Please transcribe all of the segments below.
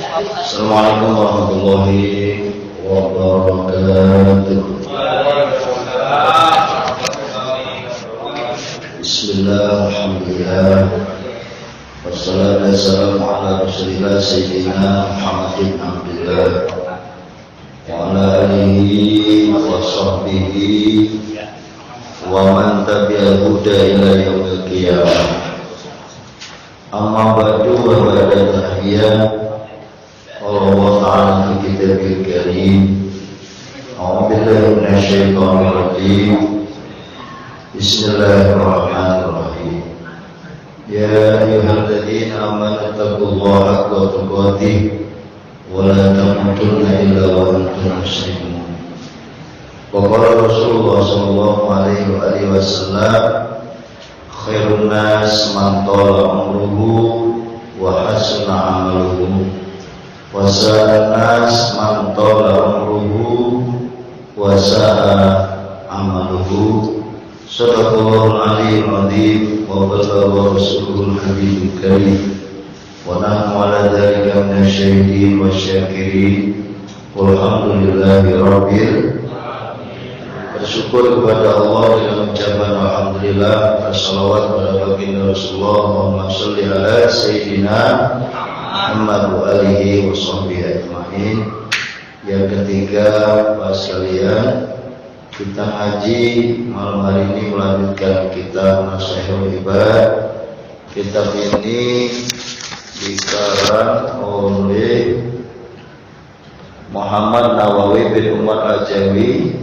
Assalamualaikum warahmatullahi wabarakatuh. Bismillah, alhamdulillah, wassalatu wassalamu ala rasulillah sayyidina Muhammadin abdillah wa ala alihi wa sahbihi wa man tabi'al huda ila yaumil qiyamah. Amma ba'du wa ba'da tahiyya Allah ta'ala fi kitabil karim. A'udzu billahi minasyaitonir rajim. Bismillahirrahmanirrahim. Ya ayyuhalladzina amanu taqullaha haqqa tuqatih wa la tamutunna illa wa antum muslimun. Wa qala Rasulullah sallallahu alaihi wa alihi wasallam, khairun nas man tala umruhu wa hasuna amaluhu wa sa'an nas man tala umruhu wa sa'a amaluhu. Sadaqallahul aliyyul azim wa balagha rasulul habibul karim wa nahnu ala dzalika minasyahidin wasyakirin walhamdulillahi rabbil. Bersyukur kepada Allah dengan ucapan alhamdulillah, wassalawat pada baginda Rasulullah, Allahumma sholli ala sayyidina Muhammad wa alihi wa sahbihi ajma'in. Yang ketiga, Bapak sekalian, kita ngaji malam hari ini melanjutkan kitab Nashihul Ibad. Kitab ini dikarang oleh Muhammad Nawawi bin Umar Al-Jawi,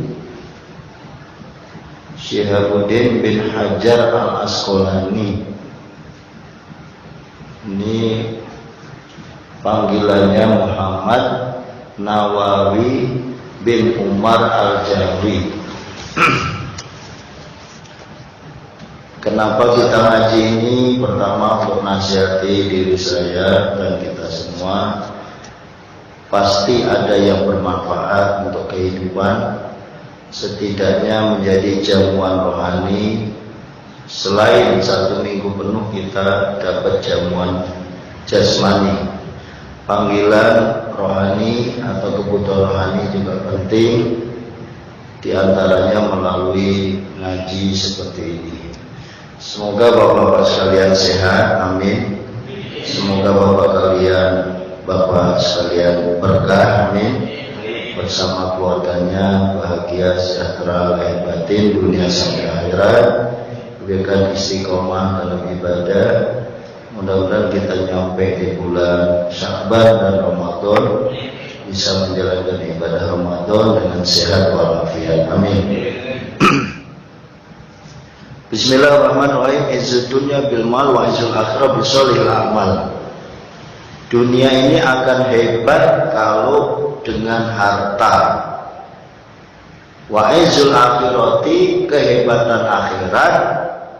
Syihabuddin bin Hajar Al-Asqalani. Ini panggilannya Muhammad Nawawi bin Umar Al-Jawi. Kenapa kita ngaji ini? Pertama, untuk nasihati diri saya dan kita semua. Pasti ada yang bermanfaat untuk kehidupan, setidaknya menjadi jamuan rohani. Selain 1 minggu penuh kita dapat jamuan jasmani, panggilan rohani atau kebutuhan rohani juga penting, diantaranya melalui ngaji seperti ini. Semoga bapak-bapak sekalian sehat, amin. Semoga bapak sekalian berkah, amin. Bersama keluarganya bahagia, sejahtera, lahir batin, dunia sampai akhirat, diberikan istiqomah dalam ibadah. Mudah-mudahan kita nyampe di bulan Sya'ban dan Ramadan bisa menjalankan ibadah Ramadan dengan sehat walafiat, amin. Bismillahirrahmanirrahim. Izzud dunya bil mal wa izzul akhirah bisolihil amal. Dunia ini akan hebat kalau dengan harta. Wa izzul akhirati, kehebatan akhirat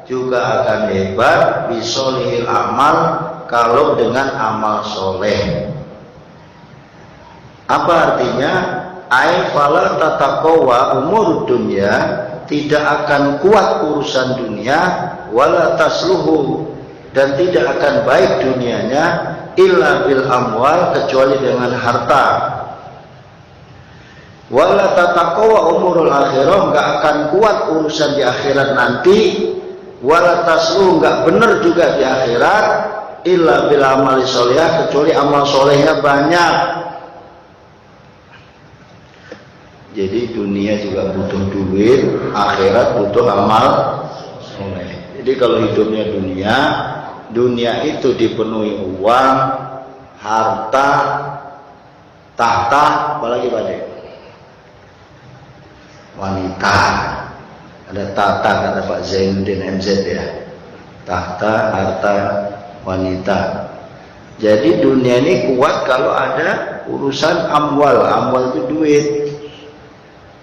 juga akan hebat bisolihil amal, kalau dengan amal soleh. Apa artinya? Ai fala tataqwa umur dunya, tidak akan kuat urusan dunia, wala tasluhu, dan tidak akan baik dunianya, illa bil amwal, kecuali dengan harta. Wala tataqwa umurul akhirah, enggak akan kuat urusan di akhirat nanti, wala tasluhu, enggak benar juga di akhirat, illa bil amali sholihah, kecuali amal solehnya banyak. Jadi dunia juga butuh duit, akhirat butuh amal soleh. Jadi kalau hidupnya dunia itu dipenuhi uang, harta, tahta, apalagi pada wanita. Ada tahta, kata Pak Zainuddin MZ ya, tahta, harta, wanita. Jadi dunia ini kuat kalau ada urusan amwal. Amwal itu duit.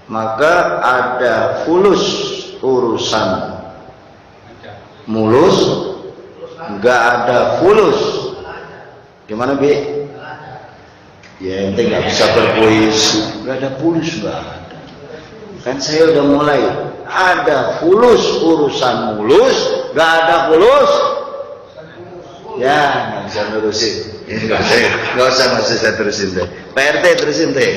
Maka ada fulus, urusan mulus, enggak ada fulus. Gimana Bi? Ya ente nggak bisa berpuisi, nggak ada fulus, nggak ada. Kan saya udah mulai ada fulus, urusan mulus, nggak ada fulus. Ya nggak bisa ngurusin. Nggak usah saya terusin deh. Pak RT terusin deh.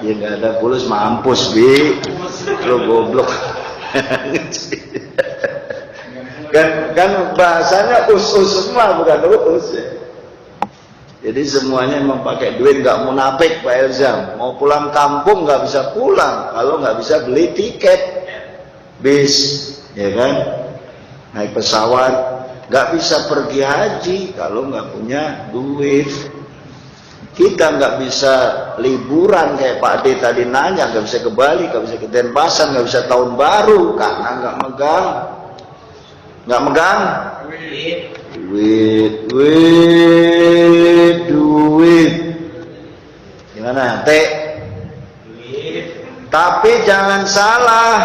Ya nggak ada pulus mampus bi, lo goblok. kan bahasanya us semua bukan us ya. Jadi semuanya emang pakai duit, nggak munafik Pak Elzam. Mau pulang kampung nggak bisa pulang kalau nggak bisa beli tiket bis, ya kan? Naik pesawat, nggak bisa pergi haji kalau nggak punya duit. Kita nggak bisa liburan kayak Pak D tadi nanya, nggak bisa ke Bali, nggak bisa ke Denpasar, nggak bisa tahun baru karena nggak megang duit. Gimana, Teh? Tapi jangan salah,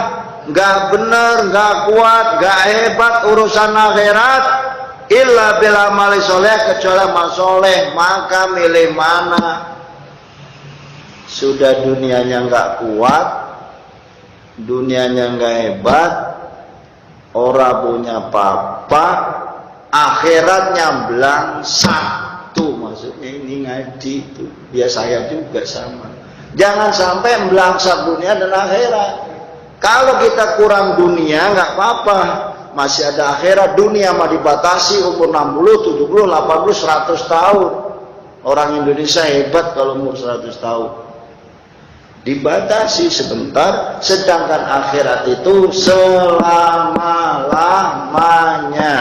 nggak bener, nggak kuat, nggak hebat urusan akhirat. Illa bil amali soleh, kecuali amal soleh. Maka milih mana? Sudah dunianya nggak kuat, dunianya nggak hebat, ora punya apa-apa, akhiratnya belangsak. Tuh maksudnya ini ngaji itu. Biar saya juga sama. Jangan sampai belangsak dunia dan akhirat. Kalau kita kurang dunia nggak apa-apa, masih ada akhirat. Dunia mah dibatasi umur 60, 70, 80, 100 tahun. Orang Indonesia hebat kalau umur 100 tahun. Dibatasi sebentar, sedangkan akhirat itu selama-lamanya.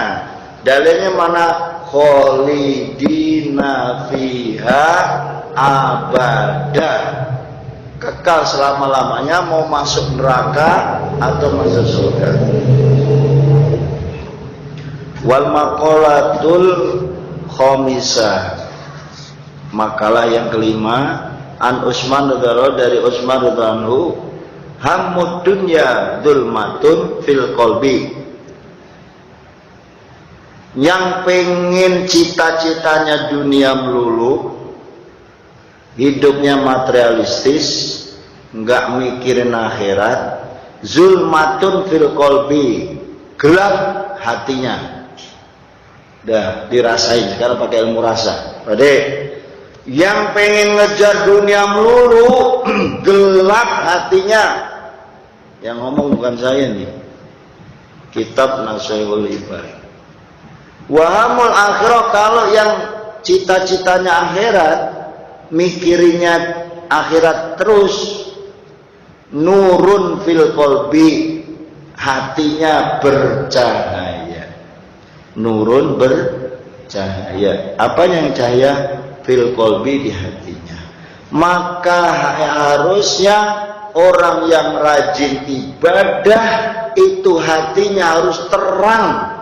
Dalilnya mana? Kholidina fiha abada. Kekal selama-lamanya, mau masuk neraka atau masuk surga. Wal maqalatul khamisah, makalah yang kelima, an Utsman radhiyallahu dari Utsman radhiyallahu, hammud dunya dzulmatun fil qalbi. Yang pengen cita-citanya dunia melulu, hidupnya materialistis, nggak mikirin akhirat, zulmatun fil qalbi, gelap hatinya. Dah dirasain sekarang pakai ilmu rasa. Pade, yang pengen ngejar dunia melulu, gelap hatinya. Yang ngomong bukan saya nih. Kitab Nashihul Ibad. Wahamul akhirah, kalau yang cita-citanya akhirat, mikirinya akhirat terus, nurun fil qalbi, hatinya bercahaya. Nurun bercahaya. Apa yang cahaya? Fil qalbi, di hatinya. Maka harusnya orang yang rajin ibadah itu hatinya harus terang.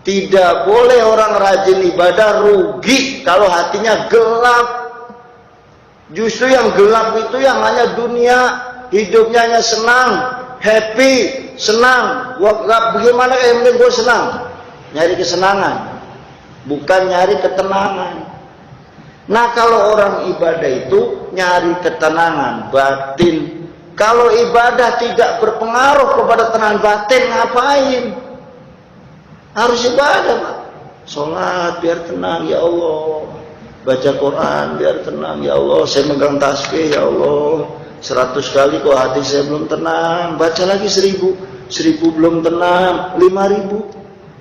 Tidak boleh orang rajin ibadah rugi kalau hatinya gelap. Justru yang gelap itu yang hanya dunia, hidupnya hanya senang, happy, senang. Bagaimana yang penting gue senang? Nyari kesenangan, bukan nyari ketenangan. Nah, kalau orang ibadah itu nyari ketenangan batin. Kalau ibadah tidak berpengaruh kepada tenang batin, ngapain? Harus ibadah, Pak. Sholat biar tenang, ya Allah. Baca Quran biar tenang, ya Allah. Saya megang tasbih, ya Allah. 100 kali kok hati saya belum tenang. Baca lagi 1000. 1000 belum tenang. 5000.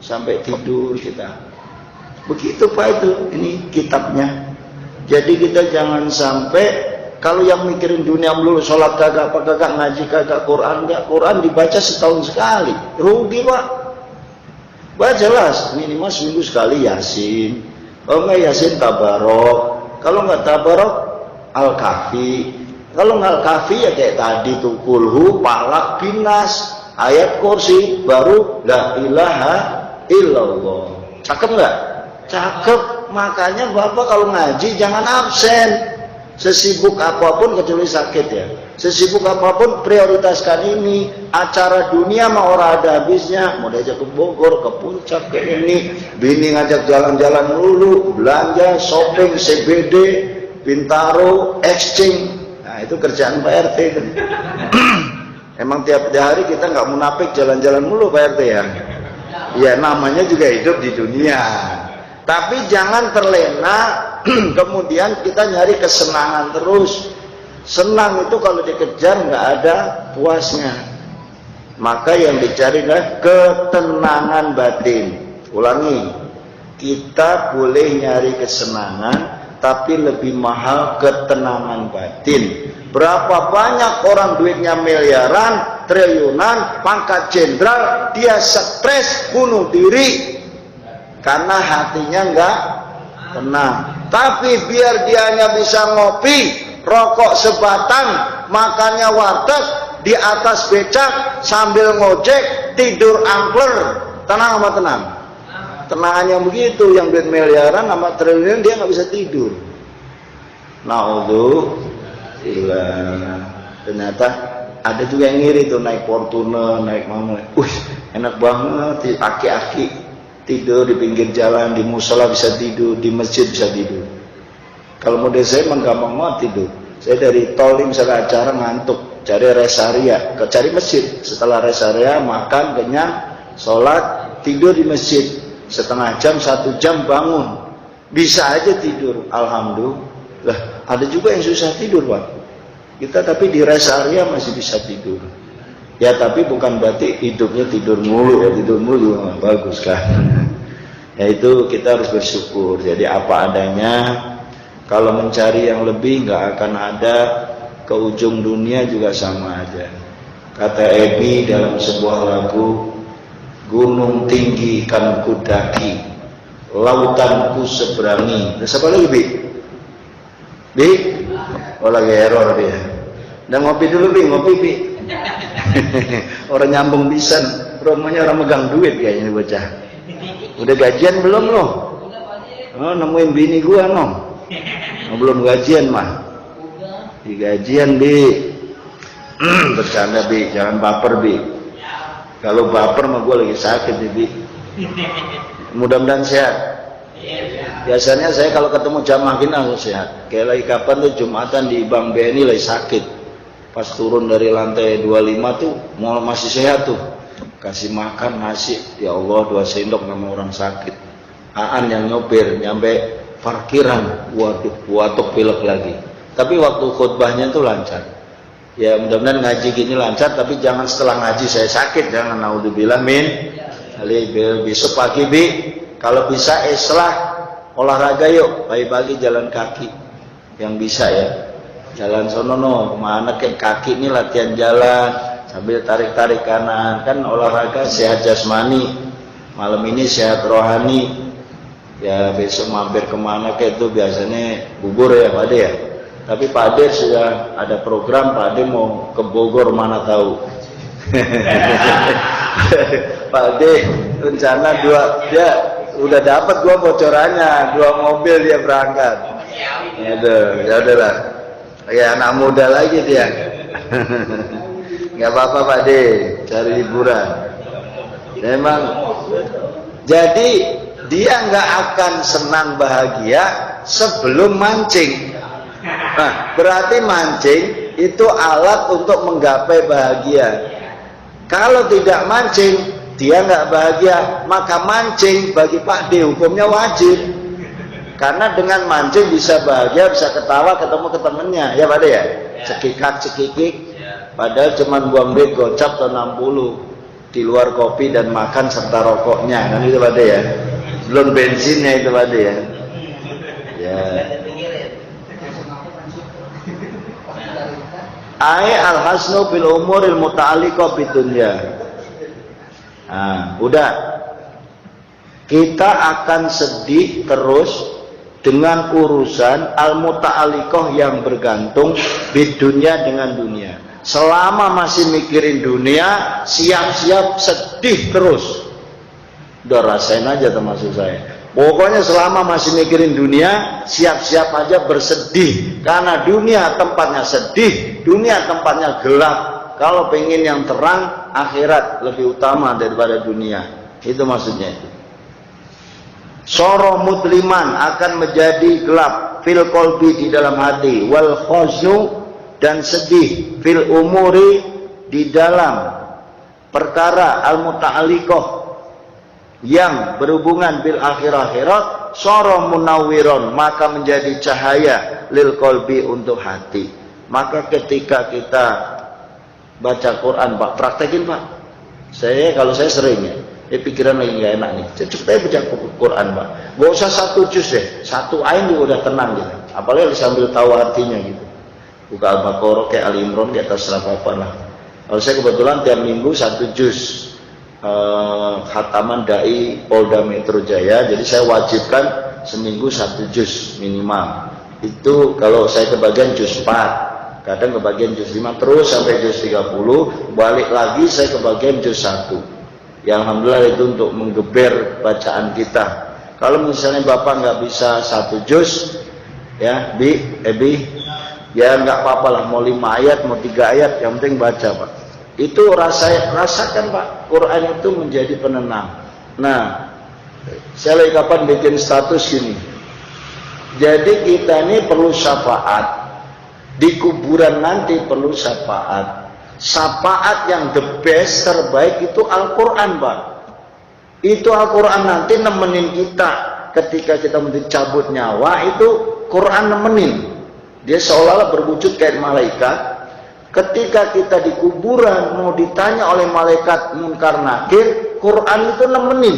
Sampai tidur kita. Begitu Pak itu. Ini kitabnya. Jadi kita jangan sampai, kalau yang mikirin dunia melulu, sholat kagak, apa kagak, ngaji kagak, Quran enggak. Quran dibaca setahun sekali. Rugi, Pak. Jelas minimal seminggu sekali Yasin. Kalau enggak Yasin Tabarok. Kalau enggak Tabarok Al-Kahfi. Kalau enggak Al-Kahfi ya kayak tadi tuh Kulhu, Palak, Binas, ayat kursi, baru La ilaha illallah. Cakep enggak? Cakep. Makanya Bapak kalau ngaji jangan absen. Sesibuk apapun kecuali sakit ya. Sesibuk apapun prioritaskan ini. Acara dunia mah orang ada habisnya. Mau diajak ke Bogor, ke Puncak, ke ini. Bini ngajak jalan-jalan dulu, belanja, shopping, CBD, Bintaro, exchange. Nah itu kerjaan Pak RT kan. Emang tiap hari kita nggak munafik jalan-jalan mulu Pak RT ya. Ya namanya juga hidup di dunia. Tapi jangan terlena kemudian kita nyari kesenangan terus. Senang itu kalau dikejar nggak ada puasnya. Maka yang dicari adalah ketenangan batin. Ulangi, kita boleh nyari kesenangan, tapi lebih mahal ketenangan batin. Berapa banyak orang duitnya miliaran, triliunan, pangkat jenderal, dia stres, bunuh diri karena hatinya nggak tenang. Tapi biar dia hanya bisa ngopi, rokok sebatang, makannya warteg, di atas becak, sambil ngojek, tidur angkler, tenang sama tenang. Tenangannya begitu, yang duit miliaran sama triliunan dia nggak bisa tidur. Ternyata ada juga yang ngiri tuh, naik Fortuner, naik mana, enak banget, aki-aki tidur di pinggir jalan, di musola bisa tidur, di masjid bisa tidur. Kalau model saya emang gampang banget tidur. Saya dari tol misalnya acara ngantuk, cari rest area, cari masjid. Setelah rest area makan kenyang, sholat, tidur di masjid. Setengah jam, 1 jam bangun, bisa aja tidur. Alhamdulillah. Ada juga yang susah tidur, Pak. Kita tapi di rest area masih bisa tidur. Ya tapi bukan berarti hidupnya tidur mulu, tidur mulu bagus kan. Ya itu kita harus bersyukur. Jadi apa adanya. Kalau mencari yang lebih nggak akan ada, ke ujung dunia juga sama aja. Kata Ebi dalam sebuah lagu, gunung tinggi kan ku daki, lautan ku seberangi. Terus apa lagi, Bi? Oh lagi error dia. Dan ngopi dulu, ngopi, Bi. Orang nyambung pisan, romonya orang megang duit kayaknya bocah. Udah gajian belum lo? Oh, nemuin bini gua no. Oh, belum gajian mah. Di gajian, Bi. Bercanda, Bi, jangan baper, Bi. Kalau baper mah gua lagi sakit nih, Bi. Mudah-mudahan sehat. Biasanya saya kalau ketemu jamaah gini langsung sehat. Kayak lagi kapan tuh Jumatan di Bang BNI lagi sakit. Pas turun dari lantai 25 tuh mau masih sehat tuh. Kasih makan nasi, ya Allah 2 sendok nama orang sakit. Aan yang nyopir nyampe parkiran, waduh pilek lagi. Tapi waktu khutbahnya tuh lancar. Ya mudah-mudahan ngaji gini lancar, tapi jangan setelah ngaji saya sakit, jangan, naudzubillah min. Besok pagi, Bi, kalau bisa islah olahraga yuk, pagi-pagi jalan kaki. Yang bisa ya. Jalan sono kemana ke kaki ini latihan jalan sambil tarik-tarik kanan, kan olahraga sehat jasmani, malam ini sehat rohani. Ya besok mampir kemana ke itu biasanya bubur ya Pak Ade ya. Tapi Pak Ade sudah ada program, Pak Ade mau ke Bogor mana tahu. Pak Ade rencana dia udah dapat 2 bocorannya, 2 mobil dia berangkat. Ya udahlah. Ya anak muda lagi dia. Nggak apa-apa Pak De, cari hiburan. Memang jadi dia nggak akan senang bahagia sebelum mancing. Nah, berarti mancing itu alat untuk menggapai bahagia. Kalau tidak mancing, dia nggak bahagia. Maka mancing bagi Pak D hukumnya wajib. Karena dengan mancing bisa bahagia, bisa ketawa, ketemu ke temennya, ya Pak De ya. Cekikak-cekikik, padahal cuma buang duit gocap atau 60 di luar kopi dan makan serta rokoknya, kan itu Pak De ya. Belum bensinnya itu Pak De ya. Ya. Al-hasnu bil umuril muta'alliqah bidunya. Nah, udah. Kita akan sedih terus dengan urusan al-muta'alliqah yang bergantung bidunya dengan dunia. Selama masih mikirin dunia, siap-siap sedih terus. Udah rasain aja termasuk saya. Pokoknya selama masih mikirin dunia, siap-siap aja bersedih. Karena dunia tempatnya sedih, dunia tempatnya gelap. Kalau pengen yang terang, akhirat lebih utama daripada dunia. Itu maksudnya itu. Soro mutliman akan menjadi gelap fil qalbi di dalam hati, wal khazyu dan sedih fil umuri di dalam perkara al muta'alliqah yang berhubungan bil akhirat sara munawwiron, maka menjadi cahaya lil qalbi untuk hati. Maka ketika kita baca Quran, Pak, praktekin, Pak. Kalau saya sering ya, pikiran lagi nggak enak nih, cukup aja baca Quran, Pak. Gak usah satu juz deh, satu ain juga udah tenang gitu. Apalagi sambil tahu artinya gitu. Buka Al-Baqarah kayak Ali Imran di atas apa lah. Kalau saya kebetulan tiap minggu satu juz khataman dai Polda Metro Jaya, jadi saya wajibkan seminggu satu juz minimal. Itu kalau saya kebagian juz 4, kadang kebagian juz 5 terus sampai juz 30, balik lagi saya kebagian juz 1. Ya alhamdulillah itu untuk menggeber bacaan kita. Kalau misalnya Bapak nggak bisa satu juz, ya ya nggak apa-apa lah, mau 5 ayat, mau 3 ayat, yang penting baca, Pak. Itu rasakan, Pak, Quran itu menjadi penenang. Nah, saya lagi kapan bikin status gini. Jadi kita ini perlu syafaat. Di kuburan nanti perlu syafaat. Syafaat yang the best, terbaik itu Al-Quran, Pak. Itu Al-Quran nanti nemenin kita. Ketika kita mencabut nyawa, itu Quran nemenin. Dia seolah-olah berwujud kayak malaikat. Ketika kita di kuburan mau ditanya oleh malaikat Munkar Nakir, Quran itu nemenin.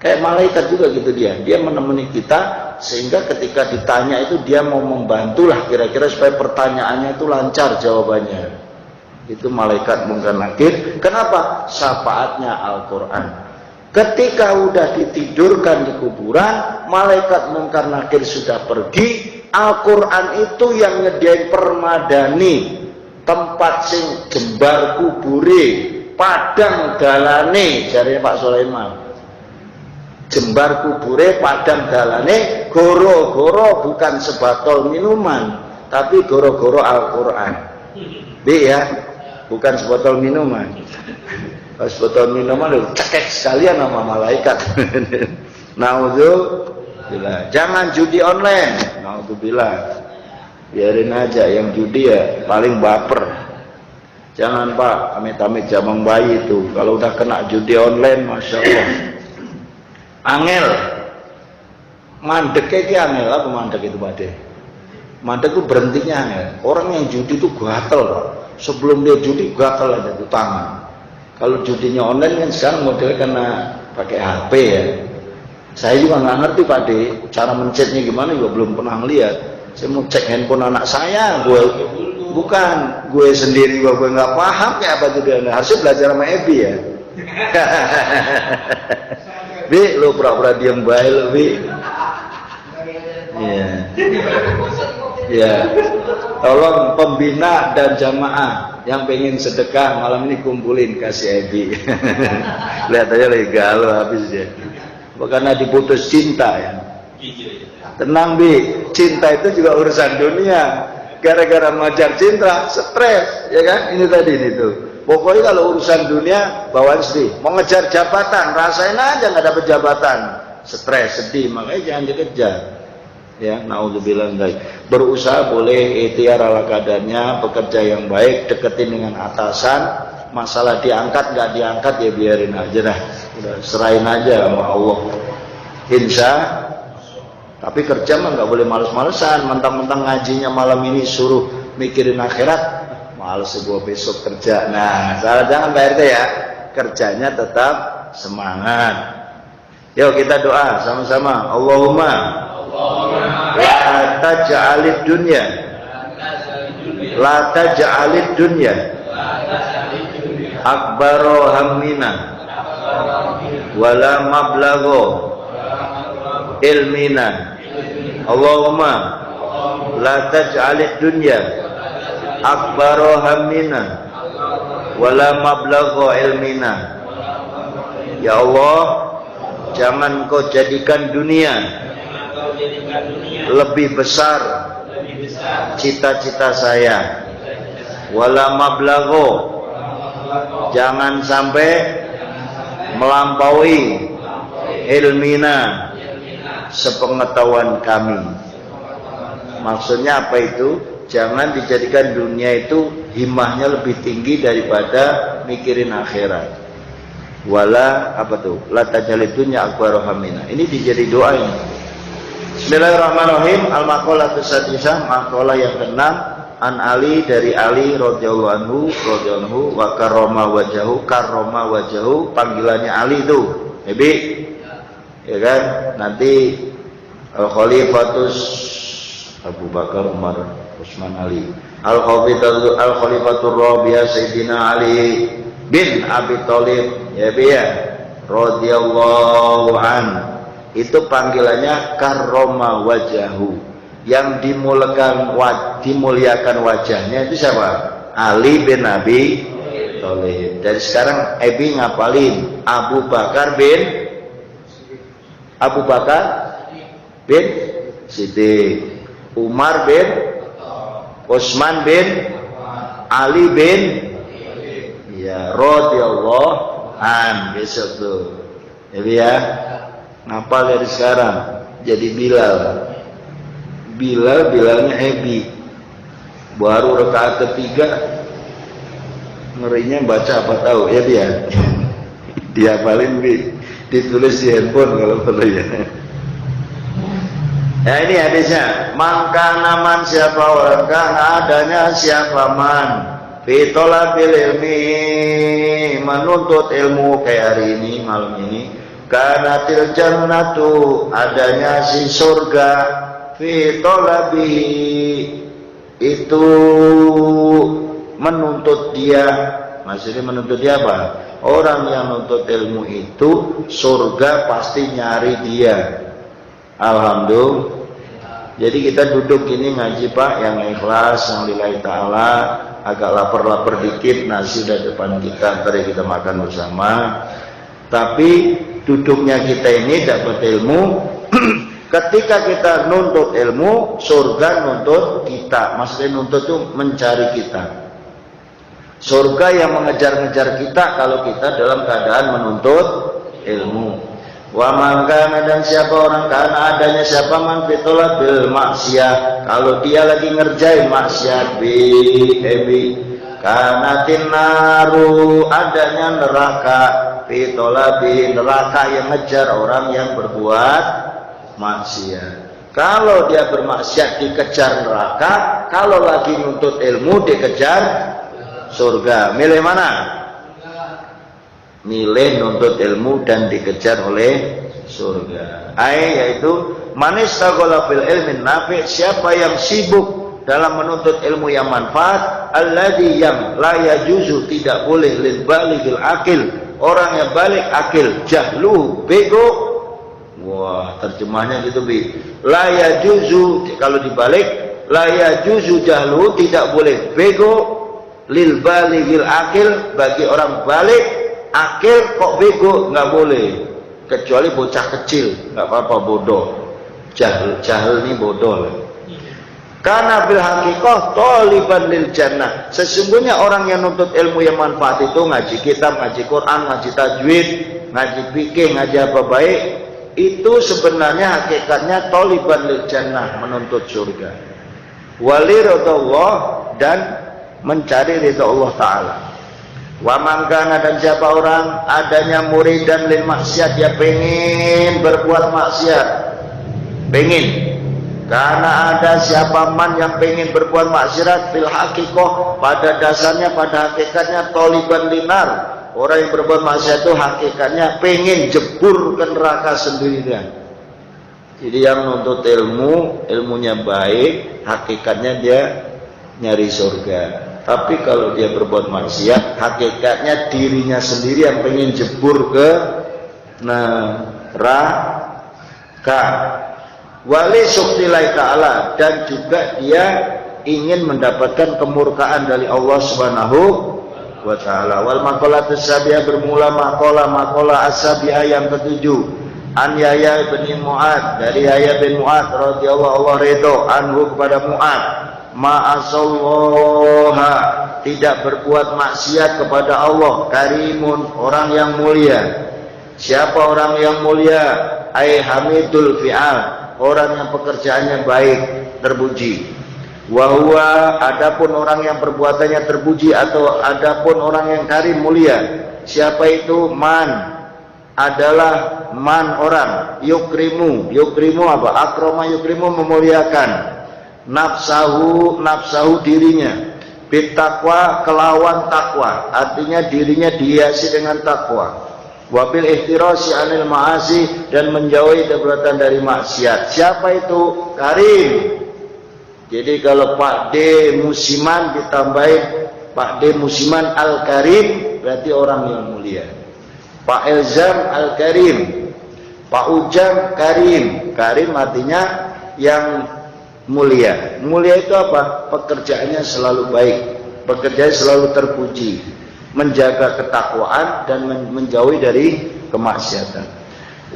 Kayak malaikat juga gitu dia menemani kita, sehingga ketika ditanya itu dia mau membantulah kira-kira supaya pertanyaannya itu lancar jawabannya. Itu malaikat Munkar Nakir. Kenapa? Syafaatnya Al-Quran. Ketika udah ditidurkan di kuburan, malaikat Munkar Nakir sudah pergi. Al-Quran itu yang nyediain permadani, tempat sing jembar kubure, padang dalane, jarinya Pak Sulaiman. Jembar kubure, padang dalane, goro-goro bukan sebatol minuman, tapi goro-goro Al-Quran. Ya, bukan sebotol minuman. Kalau sebotol minuman itu cekek sekalian sama malaikat. Naudzubillah. Jangan judi online. Naudzubillah. Biarin aja, yang judi ya paling baper. Jangan, Pak, amit-amit jamang bayi itu. Kalau udah kena judi online, Masya Allah, angel. Mandek kayak angel. Apa mandek itu, Pak De? Mandek itu berhentinya angel. Orang yang judi itu gatel, Pak. Sebelum dia judi gatel aja tuh tangan. Kalau judinya online kan sekarang modelnya kena pakai HP ya. Saya juga nggak ngerti, Pak De, cara mencetnya gimana juga belum pernah lihat. Saya mau cek handphone anak saya, gue sendiri gue nggak paham kayak apa itu dia. Harusnya belajar sama Ebi ya. Bi, lo pura-pura diem baik lo, Bi. Iya. Ya. Tolong pembina dan jamaah yang pengen sedekah malam ini kumpulin kasih Ebi. Lihat aja lagi galau habis dia. Karena diputus cinta ya. Tenang, Bi, cinta itu juga urusan dunia. Gara-gara mengejar cinta, stres, ya kan? Ini tadi itu. Pokoknya kalau urusan dunia, bawaan sedih. Mau ngejar jabatan, rasain aja nggak dapat jabatan, stres, sedih. Makanya jangan dikejar. Ya, naudzubillah. Berusaha boleh, ikhtiar ala kadarnya, bekerja yang baik, deketin dengan atasan. Masalah diangkat nggak diangkat ya biarin aja dah. Udah serahin aja sama Allah. Insya. Tapi kerja mah nggak boleh males-malesan. Mentang-mentang ngajinya malam ini suruh mikirin akhirat, males gua besok kerja. Nah, salah jangan Pak RT ya. Kerjanya tetap semangat. Yuk kita doa sama-sama. Allahumma la taj'alid dunya akbaro hammina wala mablagho ilmina. Allahumma la taj'alid dunya akbaro hammina wala mablagho ilmina. Ya Allah, jangan kau jadikan dunia lebih besar cita-cita saya, wala mablagho, jangan sampai melampaui ilmina, sepengetahuan kami. Maksudnya apa itu? Jangan dijadikan dunia itu himmahnya lebih tinggi daripada mikirin akhirat. wala apa tuh? La tajalid dunya akbaru hamina. Ini dijadi doa ini. Bismillahirrahmanirrahim. Al-maqalatu sadisah, maqalah yang keenam, an Ali dari Ali radhiyallahu anhu wa karrama wajahu, panggilannya Ali itu. Nabi ya kan? Nanti Al-Khalifatus Abu Bakar, Umar, Utsman, Ali. Al-Khalifatur Rabi'ah Sayyidina Ali bin Abi Thalib ya biya radhiyallahu an. Itu panggilannya karrama wajahu, yang dimuliakan wajahnya itu siapa? Ali bin Abi Thalib. Dari sekarang Ebi ngapalin Abu Bakar bin Siddiq, Umar bin Utsman bin Ali bin ya radhiyallahu an. Besok tuh ya ngapal dari sekarang jadi Bilalnya Ebi. Baru rakaat ketiga ngerinya baca apa tahu ya dia dihafalin ditulis di handphone kalau perlu ya. Ya ini hadisnya, maka naman siapa orang karena adanya siapa man fitolabil ilmi, menuntut ilmu kayak hari ini malam ini, karena jannatu adanya si surga, fitolabi itu menuntut dia. Maksudnya menuntut dia apa? Orang yang menuntut ilmu itu surga pasti nyari dia. Alhamdulillah. Jadi kita duduk ini ngaji Pak, yang ikhlas, yang lillahi ta'ala, agak lapar-lapar dikit, nasi udah depan kita, ntar kita makan bersama. Tapi duduknya kita ini dapat ilmu. Ketika kita nuntut ilmu, surga nuntut kita. Maksudnya nuntut itu mencari kita. Surga yang mengejar-ngejar kita kalau kita dalam keadaan menuntut ilmu. Wa mangkana, dan siapa orang karena adanya siapa man fitola bil maksiat, kalau dia lagi ngerjain maksiat bi karena tinaru adanya neraka, fitola bi neraka yang ngejar orang yang berbuat maksiat. Kalau dia bermaksiat dikejar neraka, kalau lagi nuntut ilmu dikejar surga. Milih mana? Milih nuntut ilmu dan dikejar oleh surga. Yaitu manistaghala fil ilmin nafi, siapa yang sibuk dalam menuntut ilmu yang manfaat, alladzi yang la yajuzu tidak boleh lil balighil akil, orang yang balik akil, jahlu bego. Wah, terjemahnya gitu bi. La yajuzu, kalau dibalik la yajuzu jahlu, tidak boleh bego, lil balighil akil, bagi orang balik akil kok bego, nggak boleh, kecuali bocah kecil nggak apa-apa, bodoh, jahil ini bodoh. Karena bil hakikoh toliban lil jannah, sesungguhnya orang yang nuntut ilmu yang manfaat itu ngaji kitab, ngaji Quran, ngaji tajwid, ngaji fikih, ngaji apa baik, itu sebenarnya hakikatnya toliban lil jannah, menuntut surga, wali ridha dan mencari ridha Allah Ta'ala. Wa mangkana, dan siapa orang adanya murid dan lil maksiat, dia pengen berbuat maksiat, pengen, karena ada siapa man yang pengen berbuat maksiat fil hakikoh, pada dasarnya, pada hakikatnya toliban linar, orang yang berbuat maksiat itu hakikatnya pengen jebur ke neraka sendirian. Jadi yang nuntut ilmu, ilmunya baik, hakikatnya dia nyari surga. Tapi kalau dia berbuat maksiat, hakikatnya dirinya sendiri yang pengen jebur ke neraka. Wali suktilai ta'ala, dan juga dia ingin mendapatkan kemurkaan dari Allah Subhanahu wa ta'ala. Wal maqalatus sabiah, bermula maqalah as-sabiah yang ketujuh. An Yahya bin Mu'ad, dari Yahya bin Mu'ad radhiyallahu Allah ridho anhu kepada Mu'ad, ma'asallaha, tidak berbuat maksiat kepada Allah, karimun, orang yang mulia. Siapa orang yang mulia? Ai hamidul fi'al, orang yang pekerjaannya baik, terpuji. Wa huwa, adapun orang yang perbuatannya terpuji atau adapun orang yang karim mulia, siapa itu? Man, adalah man orang, yukrimu apa? Akroma yukrimu, memuliakan, nafsahu dirinya, bittaqwa, kelawan takwa, artinya dirinya dihiasi dengan takwa, wabil ihtirasi anil ma'asi, dan menjauhi perbuatan dari maksiat. Siapa itu? Karim. Jadi kalau Pak D musiman ditambahin Pak D musiman al-karim, berarti orang yang mulia. Pak Elzam al-karim, Pak Ujang karim. Karim artinya yang mulia. Mulia itu apa? Pekerjaannya selalu baik, pekerjaannya selalu terpuji, menjaga ketakwaan dan menjauhi dari kemaksiatan.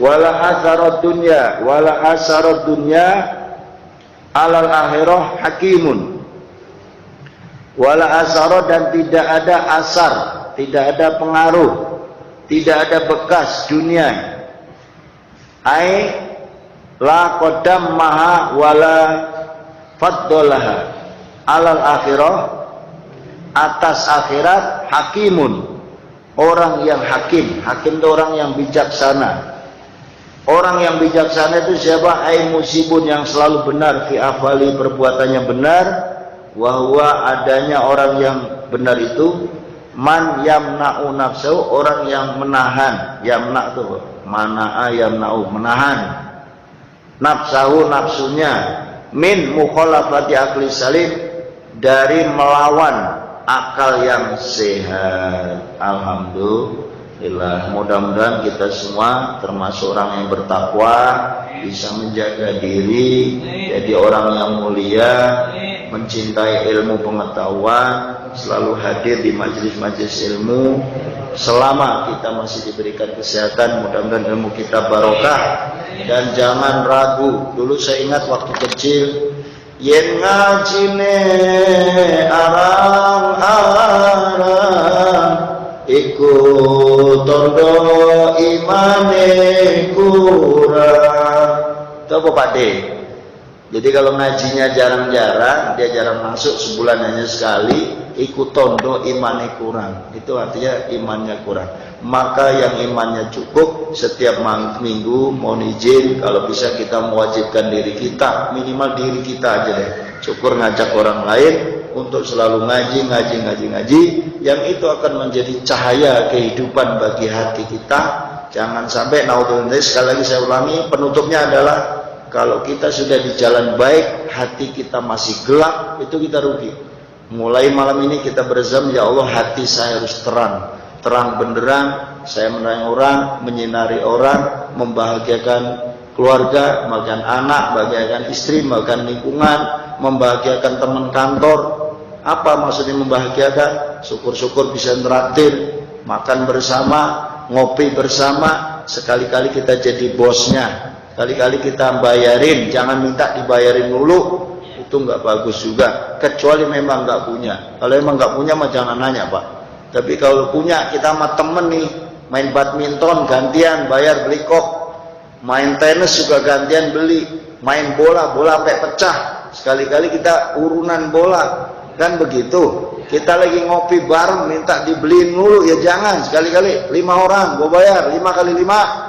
Wala asarad dunya alal akhirah hakimun. Wala asarad, dan tidak ada asar, tidak ada pengaruh, tidak ada bekas dunia. Ai la qadam maha wala faddalaha alal akhirah, atas akhirat, hakimun, orang yang hakim. Hakim itu orang yang bijaksana. Orang yang bijaksana itu siapa? Ai musibun, yang selalu benar, fi afali, perbuatannya benar, wa huwa, adanya orang yang benar itu, man yamna'u nafsahu, orang yang menahan. Yamna' itu mana'a yamna'u, menahan nafsahu, nafsunya, min mukhalafati akli salim, dari melawan akal yang sehat. Alhamdulillah, mudah-mudahan kita semua termasuk orang yang bertakwa, bisa menjaga diri, jadi orang yang mulia, mencintai ilmu pengetahuan, selalu hadir di majelis-majelis ilmu. Selama kita masih diberikan kesehatan, mudah-mudahan ilmu kita barokah, dan jangan ragu. Dulu saya ingat waktu kecil, yen ngajine arang-arang, iku tondo imane kurang. Itu apa Pak D? Jadi kalau ngajinya jarang-jarang, dia jarang masuk, sebulan hanya sekali, ikut tondo imannya kurang. Itu artinya imannya kurang. Maka yang imannya cukup, setiap minggu mohon izin, kalau bisa kita mewajibkan diri kita, minimal diri kita aja deh, syukur ngajak orang lain untuk selalu ngaji. Yang itu akan menjadi cahaya kehidupan bagi hati kita. Jangan sampai, naudzubillah, sekali lagi saya ulangi, penutupnya adalah kalau kita sudah di jalan baik, hati kita masih gelap, itu kita rugi. Mulai malam ini kita berzam, ya Allah, hati saya harus terang benderang, saya menerangi orang, menyinari orang, membahagiakan keluarga, membahagiakan anak, membahagiakan istri, membahagiakan lingkungan, membahagiakan teman kantor. Apa maksudnya membahagiakan? Syukur-syukur bisa traktir, makan bersama, ngopi bersama, sekali-kali kita jadi bosnya. Kali-kali kita bayarin, jangan minta dibayarin dulu, itu nggak bagus juga. Kecuali memang nggak punya. Kalau memang nggak punya mah jangan nanya Pak. Tapi kalau punya, kita sama temen nih, main badminton gantian bayar beli kok, main tenis juga gantian beli, main bola sampai pecah, sekali-kali kita urunan bola, kan begitu. Kita lagi ngopi bareng minta dibeliin dulu, ya jangan. Sekali-kali 5 orang, gue bayar 5 kali 5.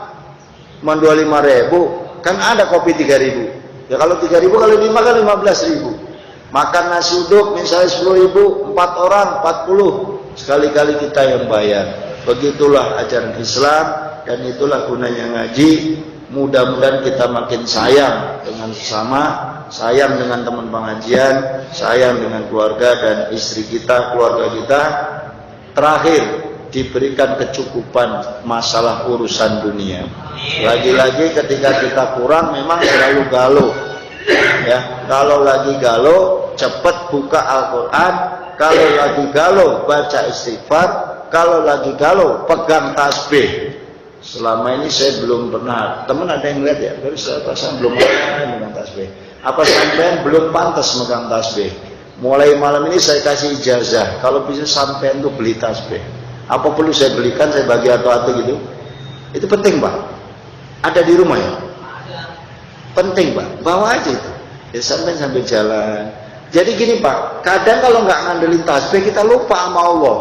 Cuma 25.000, kan ada kopi 3.000. Ya kalau 3.000 kali 5 kan 15.000. Makan nasi uduk misalnya 10.000, 4 orang 40. Sekali-kali kita yang bayar. Begitulah ajaran Islam, dan itulah gunanya ngaji. Mudah-mudahan kita makin sayang dengan sesama, sayang dengan teman pengajian, sayang dengan keluarga dan istri kita, keluarga kita. Terakhir, diberikan kecukupan masalah urusan dunia. Lagi-lagi ketika kita kurang, memang selalu galau. Ya, kalau lagi galau, cepat buka Al-Quran. Kalau lagi galau, baca istighfar. Kalau lagi galau, pegang tasbih. Selama ini saya belum pernah. Teman ada yang lihat ya? Terus saya perasaan belum pernah megang tasbih. Apa sampean belum pantas megang tasbih? Mulai malam ini saya kasih ijazah. Kalau bisa sampean tuh beli tasbih. Apa perlu saya belikan, saya bagi atau gitu? Itu penting Pak. Ada di rumah ya? Penting Pak. Bawa aja itu. Ya sampai jalan. Jadi gini Pak, kadang kalau nggak ngandelin tasbih kita lupa sama Allah.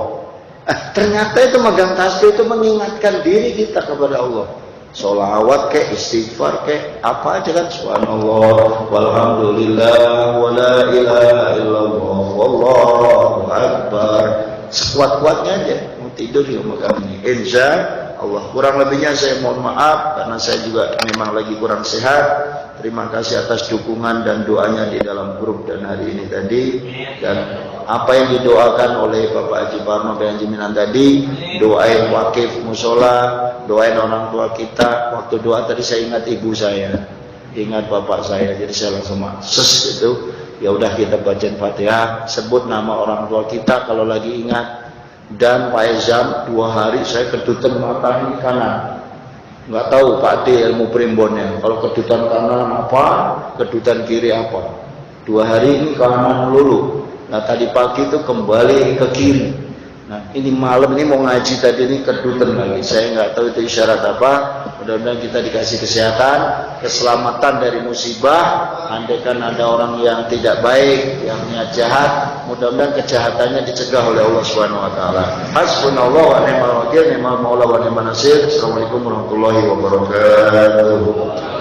Ternyata itu megang tasbih itu mengingatkan diri kita kepada Allah. Sholawat kayak istighfar kayak apa aja kan, subhanallah walhamdulillah wala ilaha illallah wallahu akbar, sekuat-kuatnya aja. Mau tidur ya megang ini, insya Allah. Kurang lebihnya saya mohon maaf karena saya juga memang lagi kurang sehat. Terima kasih atas dukungan dan doanya di dalam grup dan hari ini tadi, dan apa yang didoakan oleh Bapak Haji Parno dan Haji Minan tadi. Doain wakif musola, doain orang tua kita. Waktu doa tadi saya ingat ibu saya, ingat bapak saya, jadi saya langsung ses itu. Ya udah kita baca Fatihah, sebut nama orang tua kita kalau lagi ingat. Dan Pak Ezam 2 hari saya kedutan mata ini kanan. Nggak tahu Pak D ilmu primbonnya, kalau kedutan kanan apa, kedutan kiri apa. 2 hari ini kanan melulu. Nah tadi pagi itu kembali ke kiri. Nah ini malam ini mau ngaji tadi ini kedutan lagi. Saya nggak tahu itu isyarat apa. Mudah-mudahan kita dikasih kesehatan, keselamatan dari musibah. Andaikan ada orang yang tidak baik, yang niat jahat, mudah-mudahan kejahatannya dicegah oleh Allah Subhanahu wa taala. Hasbunallah wa ni'mal wakil, ni'mal maula wa ni'man nasir. Assalamualaikum warahmatullahi wabarakatuh.